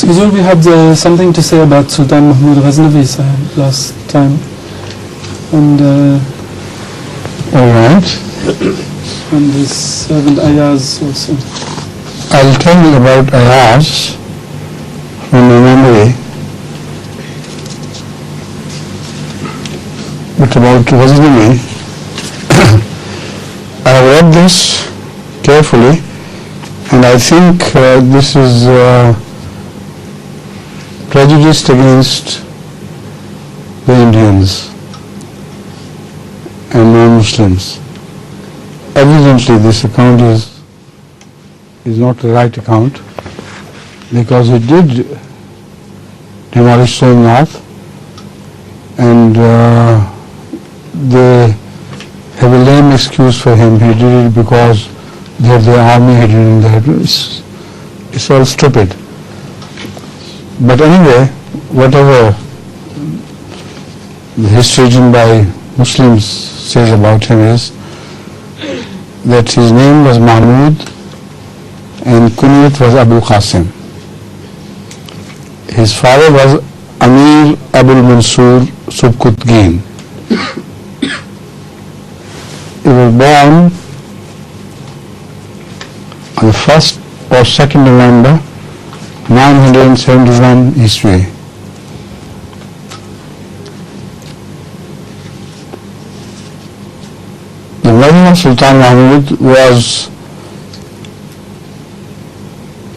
Huzur, we had something to say about Sultan Mahmood Ghaznavi last time, and all right, and his servant Ayyaz also. I'll tell you about Ayyaz from my memory, but about Ghaznavi, I have read this carefully, and I think this is prejudiced against the Indians and non-Muslims. Evidently this account is not the right account, because he did demolish Somenath, and they have a lame excuse for him. He did it because they had their army hidden in there. It's all stupid. But anyway, whatever the history written by Muslims says about him is that his name was Mahmud and kunyat was Abu Qasim. His father was Amir Abul Mansur Subkutgin. He was born on the 1st or 2nd November 971 Iswi. The mother of Sultan Mahmood was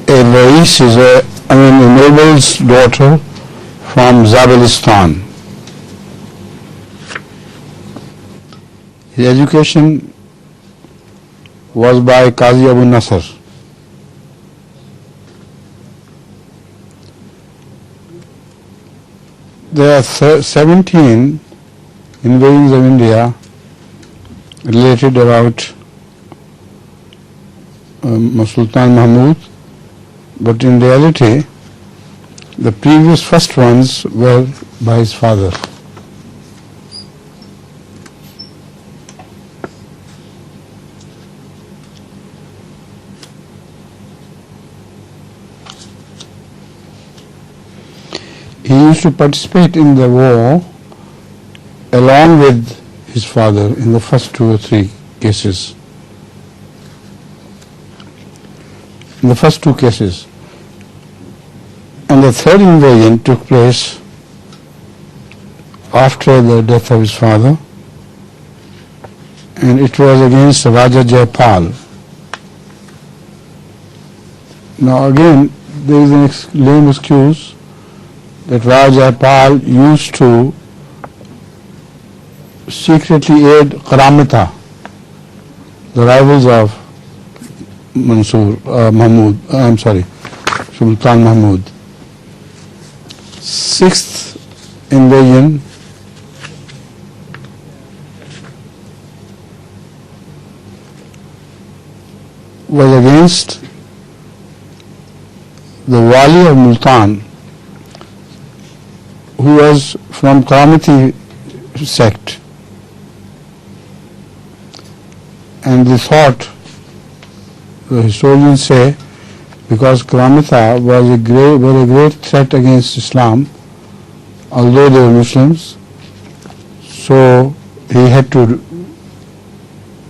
a noble's daughter from Zabalistan. His education was by Qazi Abu Nasr. There are 17 invasions of India related about Sultan Mahmood, but in reality the previous first ones were by his father. He used to participate in the war along with his father in the first 2 or 3 cases. In the first 2 cases. And the third invasion took place after the death of his father, and it was against Raja Jaipal. Now again, there is an lame excuse that Raja Jaipal used to secretly aid Karamata, the rivals of Sultan Mahmood. 6th invasion was against the Wali of Multan, who was from Karamati sect, and they thought, the historians say, because Karamata was a great threat against Islam, although they were Muslims, so he had to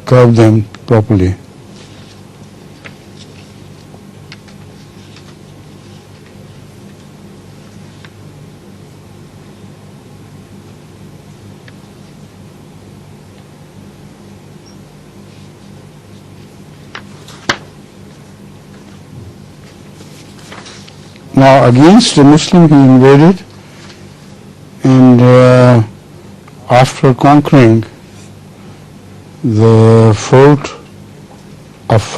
curb them properly. Now against the Muslim he invaded, and after conquering the fort of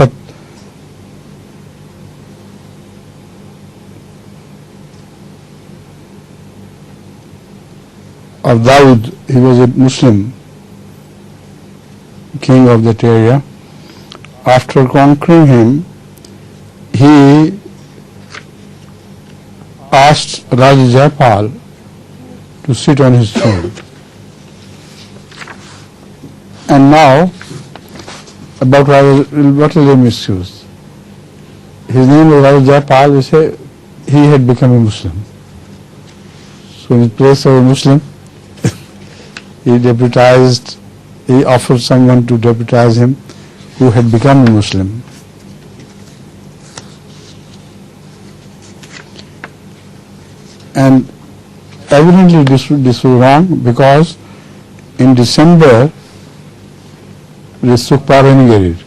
Daud, he was a Muslim king of that area. After conquering him, he asked Raja Jaipal to sit on his throne. And now, about what a lame excuse. His name was Raja Jaipal. They say he had become a Muslim. So in place of a Muslim, he offered someone to deputize him who had become a Muslim. And evidently this was wrong, because in December the Sukhparani Garid,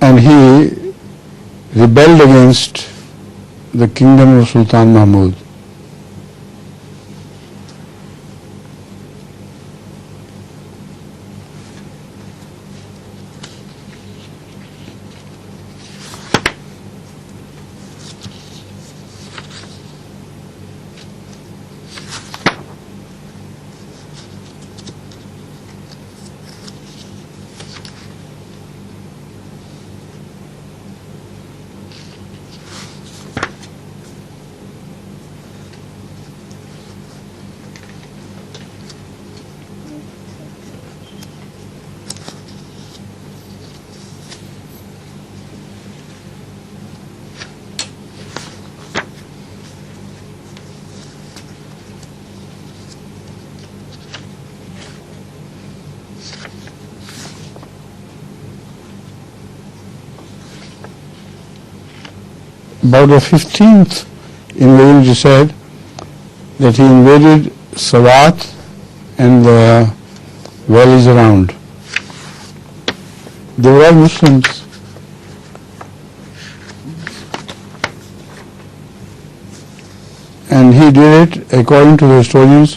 and he rebelled against the kingdom of Sultan Mahmood. About the 15th invasion, he said that he invaded Sawat and the valleys around. They were all Muslims. And he did it, according to the historians,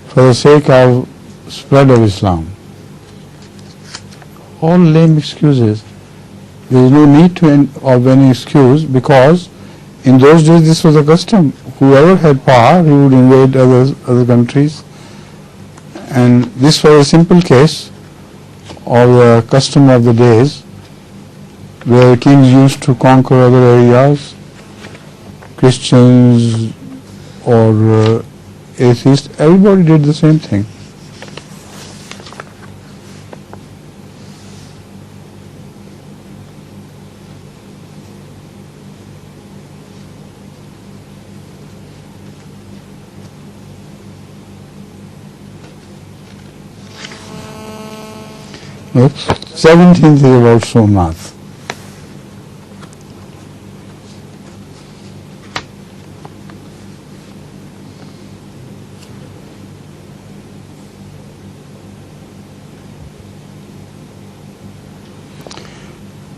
for the sake of spread of Islam. All lame excuses. There is no need of any excuse, because in those days this was a custom. Whoever had power, he would invade other countries. And this was a simple case of the custom of the days, where kings used to conquer other areas, Christians or atheists, everybody did the same thing. The 17th is about Somenath.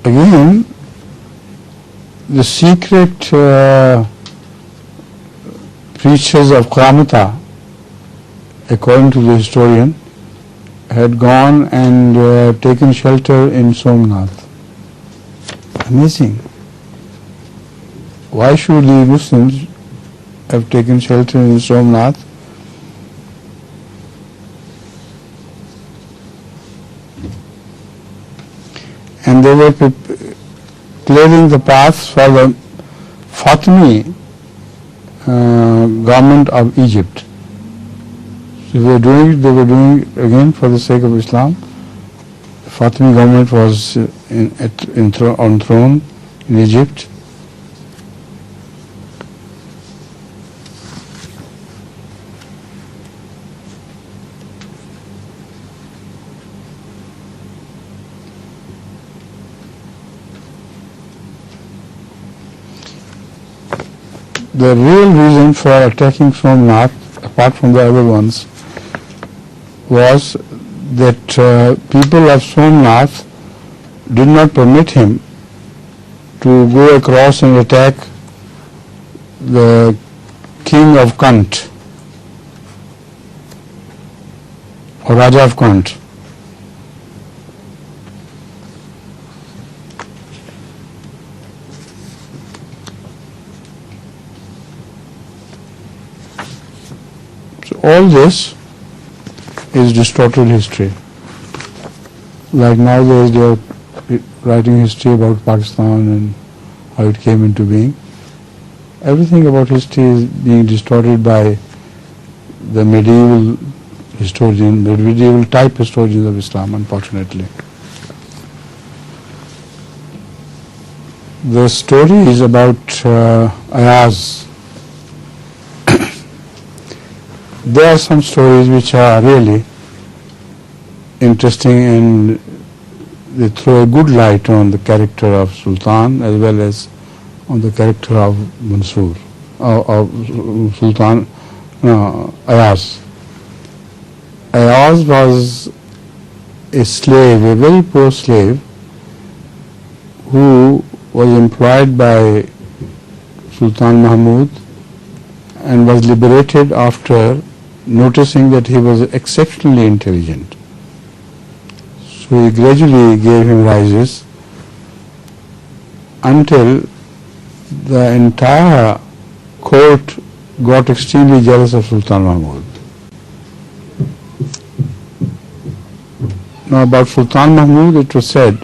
Again, the secret preachers of Karamata, according to the historian, had gone and taken shelter in Somenath. Amazing. Why should the Muslims have taken shelter in Somenath? And they were clearing the path for the Fatimi government of Egypt. So they were doing it again for the sake of Islam. The Fatimi government was on throne in Egypt. The real reason for attacking Somenath, apart from the other ones, was that people of Somenath did not permit him to go across and attack the king of Kant, or Raja of Kant. So all this is distorted history. Like nowadays they are writing history about Pakistan and how it came into being. Everything about history is being distorted by the medieval historian, the medieval type historians of Islam, unfortunately. The story is about Ayyaz. There are some stories which are really interesting and they throw a good light on the character of Sultan as well as on the character of Mansur, of Sultan Ayyaz. Ayyaz was a slave, a very poor slave, who was employed by Sultan Mahmood and was liberated after noticing that he was exceptionally intelligent. So he gradually gave him rises until the entire court got extremely jealous of Sultan Mahmood. Now about Sultan Mahmood, it was said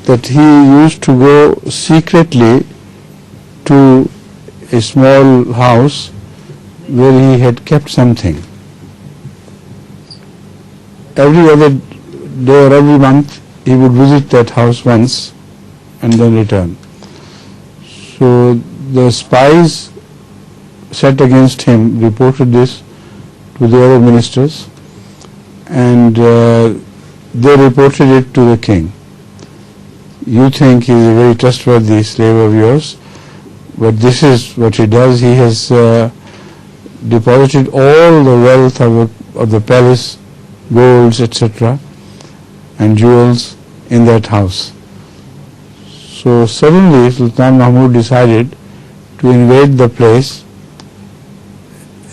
that he used to go secretly to a small house where he had kept something. Every other day or every month he would visit that house once and then return. So the spies set against him reported this to the other ministers, and they reported it to the king. You think he is a very trustworthy slave of yours, but this is what he does. He has deposited all the wealth of the palace, golds, etc., and jewels in that house. So suddenly Sultan Mahmood decided to invade the place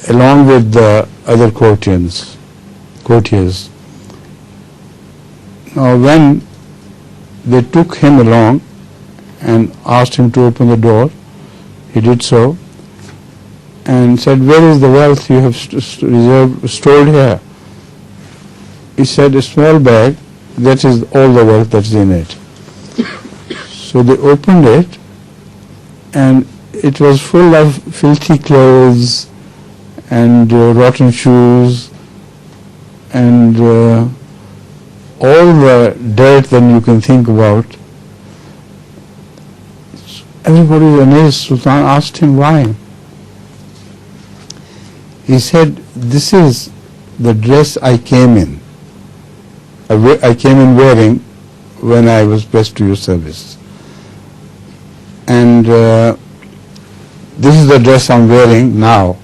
along with the other courtiers. Now when they took him along and asked him to open the door, he did so and said, "Where is the wealth you have stored here?" He said, "A small bag, that is all the wealth that is in it." So they opened it and it was full of filthy clothes and rotten shoes and all the dirt that you can think about. Everybody was amazed. Sultan asked him why. He said, "This is the dress I came in. I came in wearing when I was pressed to your service. And this is the dress I'm wearing now,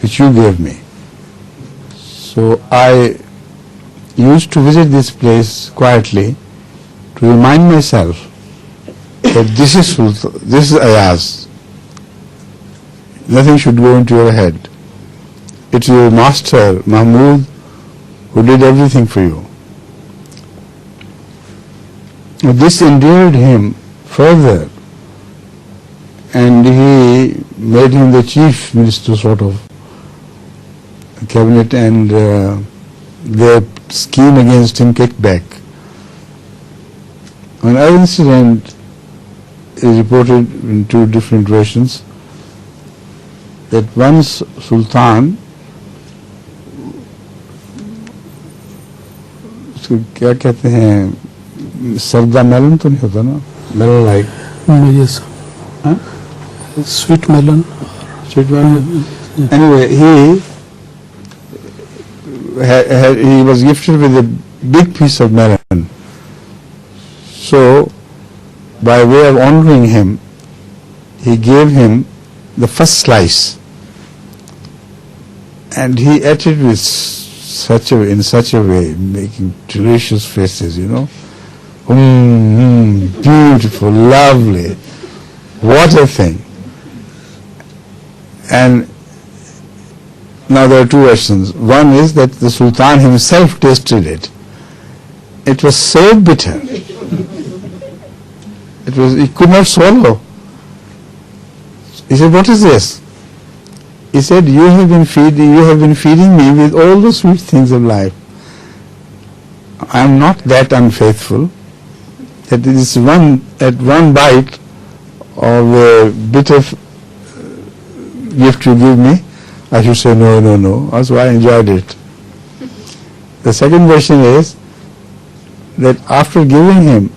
which you gave me. So I used to visit this place quietly to remind myself that this is Ayyaz. Nothing should go into your head. It's your master, Mahmood, who did everything for you." This endeared him further, and he made him the chief minister sort of cabinet, and their scheme against him kicked back. Another incident is reported in two different versions, that once Sultan, उसको क्या कहते हैं, सरदा melon तो नहीं होता ना, melon like, yes, sweet melon. Anyway, he was gifted with a big piece of melon. So by way of honoring him, he gave him the first slice, and he ate it with in such a way, making delicious faces, beautiful, lovely, what a thing. And now there are two versions. One is that the Sultan himself tasted it. It was so bitter. He could not swallow. He said, "What is this?" He said, you have been feeding me with all the sweet things of life. I am not that unfaithful that this one bite of a bitter gift you give me, I should say no. Also I enjoyed it. The second version is that after giving him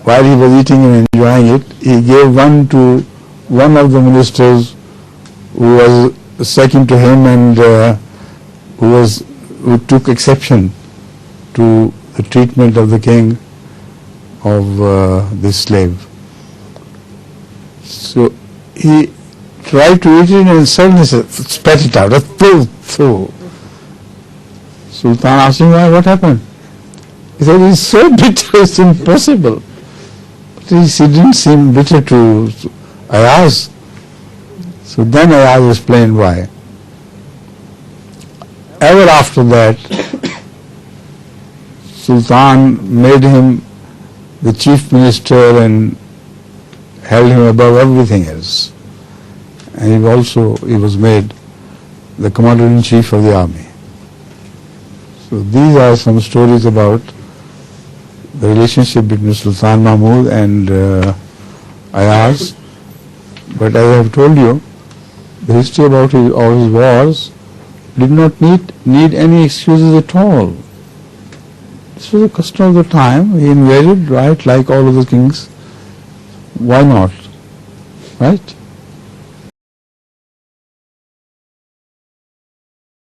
while he was eating and enjoying it, he gave one to one of the ministers who was second to him and who took exception to the treatment of the king of this slave. So he tried to eat it and suddenly spat it out. Through. Sultan asked him, why, what happened? He said, it's so bitter, it's impossible. But he didn't seem bitter to Ayyaz. So then Ayyaz explained why. Ever after that, Sultan made him the chief minister and held him above everything else. And he was made the commander-in-chief of the army. So these are some stories about the relationship between Sultan Mahmood and Ayyaz. But as I have told you, the history about all his wars did not need any excuses at all. This was a custom of the time. He invaded, right, like all other kings. Why not? Right?